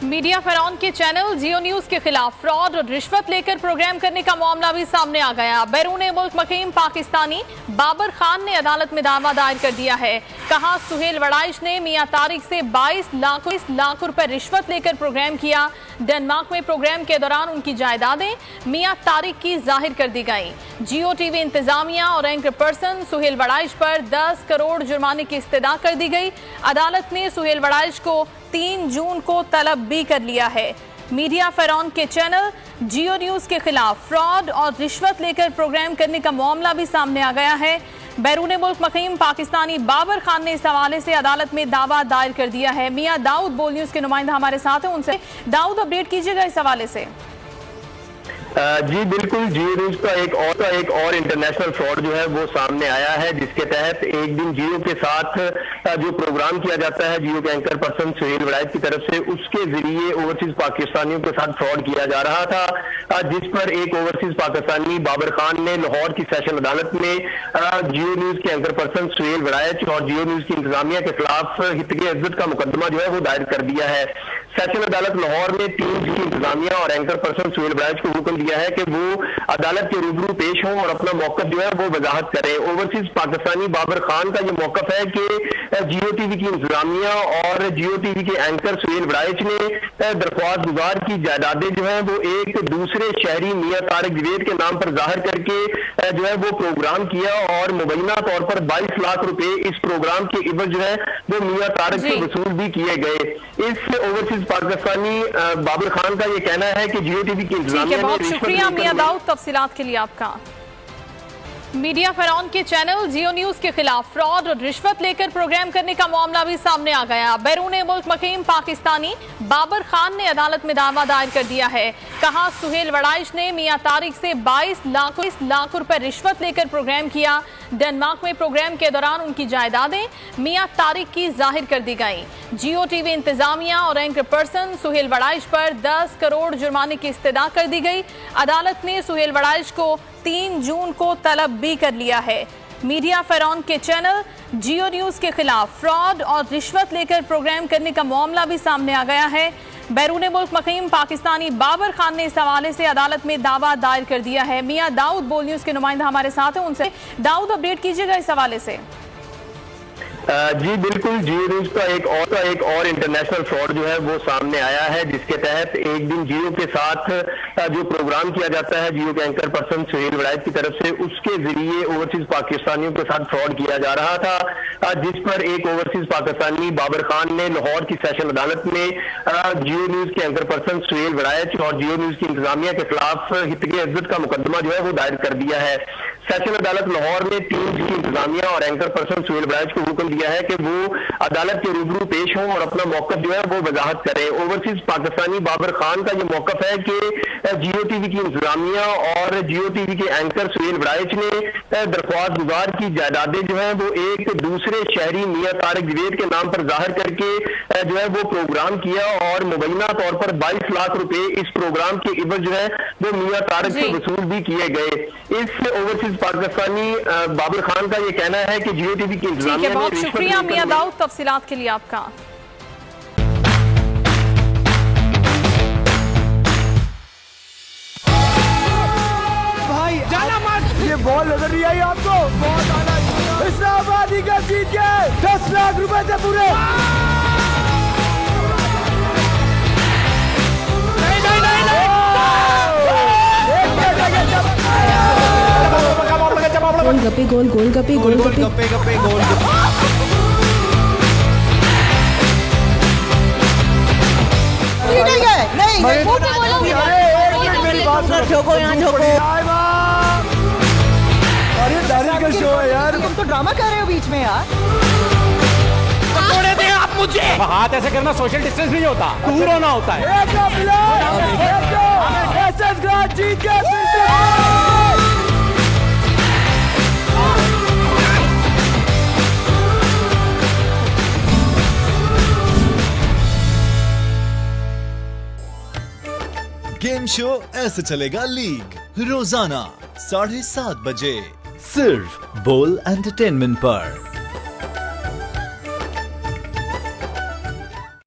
Media फिरौन के channel जियो news के खिलाफ फ्रॉड और रिश्वत लेकर प्रोग्राम करने का मामला भी सामने आ गया। बैरून मुल्क मुकीम पाकिस्तानी बाबर खान ने अदालत में दावा दायर कर दिया है। कहा, सुहेल वड़ाइश ने मियां तारिक से 22 लाख रुपए रिश्वत लेकर प्रोग्राम किया। डेनमार्क में प्रोग्राम के दौरान उनकी जायदादें मियां तारिक की जाहिर कर दी गई। जियो टीवी इंतजामिया और एंकर पर्सन सुहेल वड़ाइश पर 10 करोड़ जुर्माने की इस्तदा कर दी गई। अदालत ने सुहेल वड़ाइश को 3 जून को तलब भी कर लिया है। मीडिया फिरौन के चैनल जियो न्यूज के खिलाफ फ्रॉड और रिश्वत लेकर प्रोग्राम करने का मामला भी सामने आ गया है। बैरून मुल्क मुकीम पाकिस्तानी बाबर खान ने इस हवाले से अदालत में दावा दायर कर दिया है। मियां दाऊद बोल न्यूज के नुमाइंदा हमारे साथ हैं, उनसे दाऊद अपडेट कीजिएगा इस हवाले से। जी बिल्कुल, जियो न्यूज का एक और इंटरनेशनल फ्रॉड जो है वो सामने आया है, जिसके तहत एक दिन जियो के साथ जो प्रोग्राम किया जाता है जियो के एंकर पर्सन सुहेल वड़ाइश की तरफ से, उसके जरिए ओवरसीज पाकिस्तानियों के साथ फ्रॉड किया जा रहा था, जिस पर एक ओवरसीज पाकिस्तानी बाबर खान ने लाहौर की सेशन अदालत में जियो न्यूज के एंकर पर्सन सुहेल वड़ाइश और जियो न्यूज की इंतजामिया के खिलाफ हितके इज्जत का मुकदमा जो है वो दायर कर दिया है। सेशन अदालत लाहौर ने 3 की इंतजामिया और एंकर पर्सन सुहेल वड़ाइश को हुक्म दिया है कि वो अदालत के रूबरू पेश हों और अपना मौकफ जो है वो वजाहत करें। ओवरसीज पाकिस्तानी बाबर खान का ये मौकफ है कि जियो टीवी की इंतजामिया और जियो टीवी के एंकर सुहेल वड़ाइश ने दरख्वास्त गुजार की जायदादें जो है वो एक दूसरे शहरी मियां तारिक जवेद के नाम पर जाहिर करके जो है वो प्रोग्राम किया और मुबैना तौर पर 22 लाख रुपए इस प्रोग्राम के इवज जो है वो मियां तारिक से वसूल भी किए गए। इस ओवरसीज पाकिस्तानी बाबर खान का ये कहना है कि जियो टीवी की इंतजामिया बहुत शुक्रिया मियां दाऊद तफसीलात के लिए आपका। मीडिया फिरौन के चैनल जियो न्यूज के खिलाफ फ्रॉड और रिश्वत लेकर प्रोग्राम करने का मामला भी सामने आ गया। बैरून मुल्क मुकीम पाकिस्तानी बाबर खान ने अदालत में दावा दायर कर दिया है। कहा, सुहेल वड़ाइश ने मियां तारिक से 22 लाख रुपए रिश्वत लेकर प्रोग्राम किया। डेनमार्क में प्रोग्राम के दौरान उनकी जायदादें मियां तारिक की जाहिर कर दी गई। जियो टीवी इंतजामिया और एंकर पर्सन सुहेल वड़ाइश पर 10 करोड़ जुर्माने की इस्तदा कर दी गई। अदालत ने सुहेल वड़ाइश को 3 जून को तलब भी कर लिया है। मीडिया फिरौन के चैनल जियो न्यूज के खिलाफ फ्रॉड और रिश्वत लेकर प्रोग्राम करने का मामला भी सामने आ गया है। बैरून मुल्क मुकीम पाकिस्तानी बाबर खान ने इस हवाले से अदालत में दावा दायर कर दिया है। मियां दाऊद बोल न्यूज के नुमाइंदा हमारे साथ हैं, उनसे दाऊद अपडेट कीजिएगा इस हवाले से। जी बिल्कुल, जियो न्यूज का एक और इंटरनेशनल फ्रॉड जो है वो सामने आया है, जिसके तहत एक दिन जियो के साथ जो प्रोग्राम किया जाता है जियो के एंकर पर्सन सुहेल वड़ाइश की तरफ से, उसके जरिए ओवरसीज पाकिस्तानियों के साथ फ्रॉड किया जा रहा था, जिस पर एक ओवरसीज पाकिस्तानी बाबर खान ने लाहौर की सेशन अदालत में जियो न्यूज के एंकर पर्सन सुहेल वड़ाइश और जियो न्यूज की इंतजामिया के खिलाफ हितके इज्जत का मुकदमा जो है वो दायर कर दिया है। सेशन अदालत लाहौर ने 3 की इंतजामिया और एंकर पर्सन सुहेल वड़ाइश को हुक्म दिया है कि वो अदालत के रूबरू पेश हों और अपना मौकफ जो है वो वजाहत करें। ओवरसीज पाकिस्तानी बाबर खान का ये मौकफ है कि जियो टीवी की इंतजामिया और जियो टीवी के एंकर सुहेल वड़ाइश ने दरख्वास्त गुजार की जायदादें जो है वो एक दूसरे शहरी मियां तारिक जवेद के नाम पर जाहिर करके जो है वो प्रोग्राम किया और मुबैना तौर पर 22 लाख रुपए इस प्रोग्राम के इवज जो है वो मियां तारिक से वसूल भी किए गए। इस ओवरसीज पाकिस्तानी बाबर खान का ये कहना है कि जियो टीवी की इंतजामिया बहुत शुक्रिया मियां दाऊद तफसीलात के लिए आपका। भाई जाना मत, ये बॉल नजर नहीं आई आपको? बहुत आना इस्लामाबादी का जीत गए 10 लाख रुपए से पूरे। गोलगप्पे गोलगप्पे नहीं मेरी बात सुनो, ठोको यहाँ ठोको। अरे दादी का शो है यार, तुम तो ड्रामा कर रहे हो बीच में यार। तोड़े दे आप मुझे। हाथ ऐसे करना सोशल डिस्टेंस नहीं होता, दूर होना होता है। जीत गए। गेम शो ऐसे चलेगा लीग, रोजाना 7:30 बजे सिर्फ बोल एंटरटेनमेंट पर।